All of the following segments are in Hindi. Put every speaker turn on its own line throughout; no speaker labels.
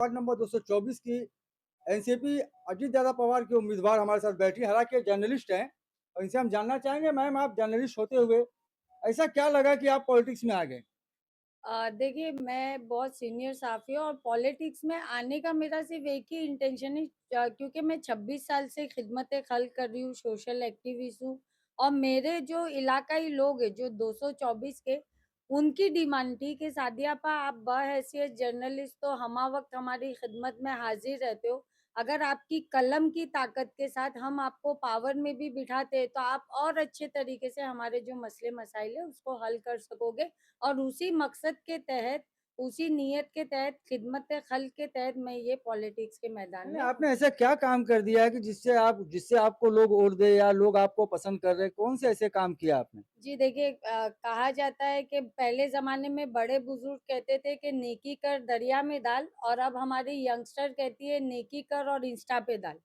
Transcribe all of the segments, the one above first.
वार्ड नंबर 224 की एनसीपी अजीत दादा पवार की उम्मीदवार हमारे साथ बैठी, हालांकि ये जर्नलिस्ट हैं और इनसे हम जानना चाहेंगे, मैम आप जर्नलिस्ट होते हुए ऐसा क्या लगा कि आप पॉलिटिक्स में आ गए?
देखिए, मैं बहुत सीनियर साफ़ी हूँ और पॉलिटिक्स में आने का मेरा सिर्फ़ एक ही इंटेंशन है, क्योंकि मैं 26 साल से खिदमत-ए-ख़ल्क़ कर रही हूँ, सोशल एक्टिविस्ट हूँ और मेरे जो इलाकाई लोग हैं, जो 224 के, उनकी डिमांड थी कि सादिया आपा आप बहैसियत जर्नलिस्ट तो हमा वक़्त हमारी खिदमत में हाज़िर रहते हो। अगर आपकी कलम की ताकत के साथ हम आपको पावर में भी बिठाते, तो आप और अच्छे तरीके से हमारे जो मसले-मसाइल हैं, उसको हल कर सकोगे। और उसी मकसद के तहत, उसी नियत के तहत, खिदमत-ए-खल्क़ के तहत मैं ये पॉलिटिक्स के मैदान
नहीं,
में
आपने
उतरी।
ऐसा क्या काम कर दिया है कि जिससे आपको लोग वोट दे या लोग आपको पसंद कर रहे हैं? कौन से ऐसे काम किया आपने?
जी देखिए, कहा जाता है कि पहले ज़माने में बड़े-बुज़ुर्ग कहते थे कि नेकी कर दरिया में डाल, और अब हमारी यंगस्टर कहती है नेकी कर और इंस्टा पे डाल।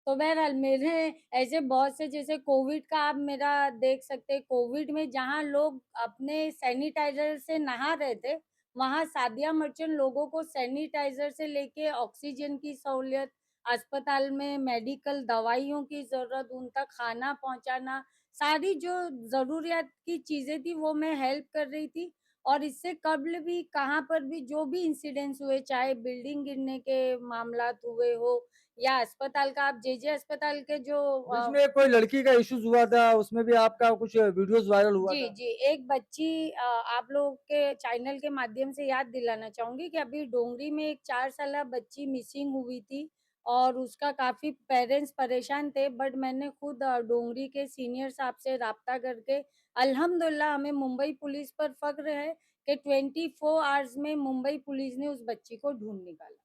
तो बहरहाल मेरे ऐसे बहुत से, जैसे कोविड का आप मेरा देख सकते हैं, कोविड में जहाँ लोग अपने सैनिटाइज़र से नहा रहे थे, वहाँ सादिया मर्चेंट लोगों को सैनिटाइज़र से लेके ऑक्सीजन की सहूलियत, अस्पताल में मेडिकल दवाइयों की ज़रूरत, उन तक खाना पहुँचाना, सारी जो ज़रूरियात की चीज़ें थी वो मैं हेल्प कर रही थी। और इससे कब्ल भी कहाँ पर भी जो भी इंसिडेंट्स हुए, चाहे बिल्डिंग गिरने के मामलात हुए हो या अस्पताल का, आप जेजे अस्पताल के जो
बीच में एक कोई लड़की का इश्यूज हुआ था, उसमें भी आपका कुछ वीडियोस वायरल हुआ
जी,
था।
जी। एक बच्ची, आप लोग के चैनल के माध्यम से याद दिलाना चाहूँगी कि अभी डोंगरी में एक 4 साला बच्ची मिसिंग हुई थी और उसका काफ़ी पेरेंट्स परेशान थे, बट मैंने खुद डोंगरी के सीनियर साहब से राब्ता करके अल्हम्दुलिल्लाह हमें मुंबई पुलिस पर फ़ख्र है कि 24 आवर्स में मुंबई पुलिस ने उस बच्ची को ढूँढ निकाला।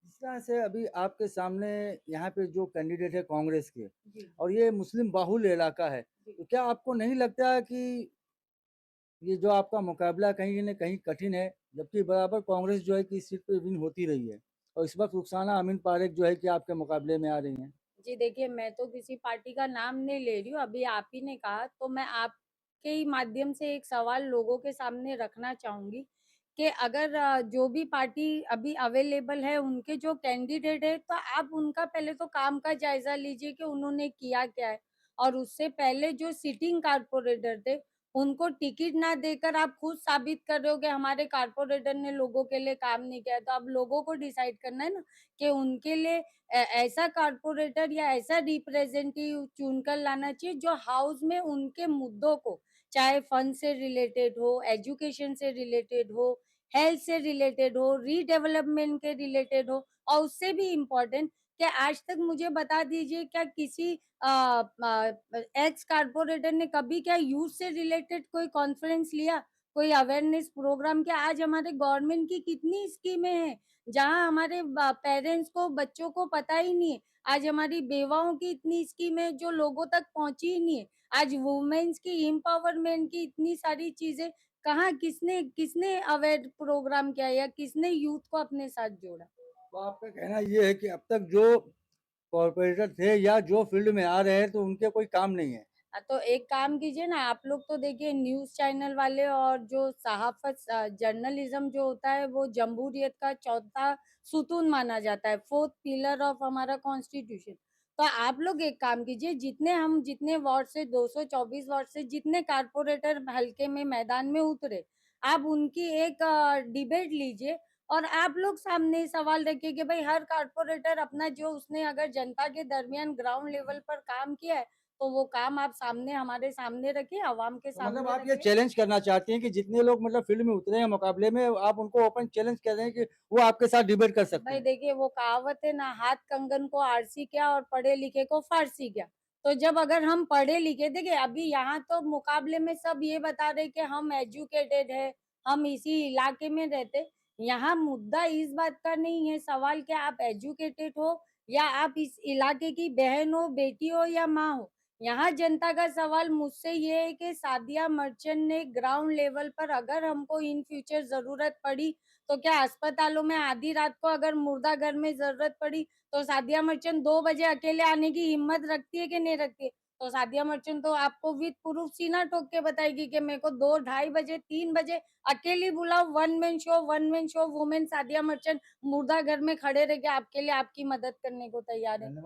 जिस तरह से अभी आपके सामने यहाँ पे जो कैंडिडेट है कांग्रेस के
जी,
और ये मुस्लिम बाहुल्य इलाका है,
जी।
तो क्या आपको नहीं लगता है कि ये जो आपका मुकाबला कहीं न कहीं कठिन है, जबकि बराबर कांग्रेस जो है कि इस सीट पे विन होती रही है और इस वक़्त रुखसाना अमीन पारेख जो है कि आपके मुकाबले में आ रही हैं।
जी देखिए, मैं तो किसी पार्टी का नाम नहीं ले रही हूँ, अभी आप ही ने कहा तो मैं आपके ही माध्यम से एक सवाल लोगों के सामने रखना चाहूँगी कि अगर जो भी पार्टी अभी अवेलेबल है, उनके जो कैंडिडेट है, तो आप उनका पहले तो काम का जायज़ा लीजिए कि उन्होंने किया क्या है? और उससे पहले जो सिटिंग कारपोरेटर थे, उनको टिकट ना देकर आप खुद साबित कर रहे हो कि हमारे कारपोरेटर ने लोगों के लिए काम नहीं किया, तो अब लोगों को डिसाइड करना है ना कि उनके लिए ऐसा कारपोरेटर या ऐसा रिप्रेजेंटेटिव चुनकर लाना चाहिए जो हाउस में उनके मुद्दों को, चाहे फंड से रिलेटेड हो, एजुकेशन से रिलेटेड हो, हेल्थ से रिलेटेड हो, रीडेवलपमेंट के रिलेटेड हो, और उससे भी इम्पोर्टेंट कि आज तक मुझे बता दीजिए, क्या किसी एक्स कारपोरेटर ने कभी क्या यूथ से रिलेटेड कोई कॉन्फ्रेंस लिया, कोई अवेयरनेस प्रोग्राम किया? आज हमारे गवर्नमेंट की कितनी स्कीमें हैं जहाँ हमारे पेरेंट्स को, बच्चों को पता ही नहीं है। आज हमारी बेवाओं की इतनी स्कीम है जो लोगों तक पहुँची ही नहीं है। आज वुमेन्स की एम्पावरमेंट की इतनी सारी चीज़ें, कहाँ किसने किसने अवेयर प्रोग्राम किया या किसने यूथ को अपने साथ जोड़ा?
तो आपका कहना ये है कि अब तक जो कॉर्पोरेटर थे या जो फील्ड में आ रहे हैं तो उनके कोई काम नहीं है।
तो एक काम कीजिए ना, आप लोग तो देखिए न्यूज़ चैनल वाले, और जो सहाफ़त जर्नलिज़्म जो होता है वो जमहूरियत का चौथा सुतून माना जाता है, 4th पिलर ऑफ हमारा कॉन्स्टिट्यूशन। तो आप लोग एक काम कीजिए, जितने वार्ड से, 224 वार्ड से जितने कारपोरेटर हल्के में मैदान में उतरे, आप उनकी एक डिबेट लीजिए और आप लोग सामने सवाल रखिए कि भई हर कारपोरेटर अपना, जो उसने अगर जनता के दरमियान ग्राउंड लेवल पर काम किया है, तो वो काम आप सामने, हमारे सामने रखिए, आवाम के
तो मतलब
सामने
आप ये
रखिए।
चैलेंज करना चाहती हैं कि जितने लोग मतलब फील्ड में उतरे हैं मुकाबले में, आप उनको ओपन चैलेंज कर रहे हैं कि वो आपके साथ डिबेट कर सकते
भाई
हैं।
देखिए, वो कहावत है ना, हाथ कंगन को आरसी क्या और पढ़े लिखे को फारसी क्या। तो जब अगर हम पढ़े लिखे, देखिए अभी यहाँ तो मुकाबले में सब ये बता रहे कि हम एजुकेटेड है, हम इसी इलाके में रहते। यहाँ मुद्दा इस बात का नहीं है, सवाल क्या आप एजुकेटेड हो या आप इस इलाके की बहन हो, बेटी हो या माँ हो। यहाँ जनता का सवाल मुझसे ये है कि सादिया मर्चेंट ने ग्राउंड लेवल पर, अगर हमको इन फ्यूचर जरूरत पड़ी, तो क्या अस्पतालों में आधी रात को अगर मुर्दा घर में ज़रूरत पड़ी, तो सादिया मर्चेंट 2 बजे अकेले आने की हिम्मत रखती है कि नहीं रखती है? तो सादिया मर्चेंट तो आपको विद प्रूफ सीना ठोक के बताएगी कि मेरे को 2 ढाई बजे 3 बजे अकेली बुलाओ, one man show women Sadia merchant मुर्दा घर में खड़े रह के आपके लिए आपकी मदद करने को तैयार है।
धन्यवाद।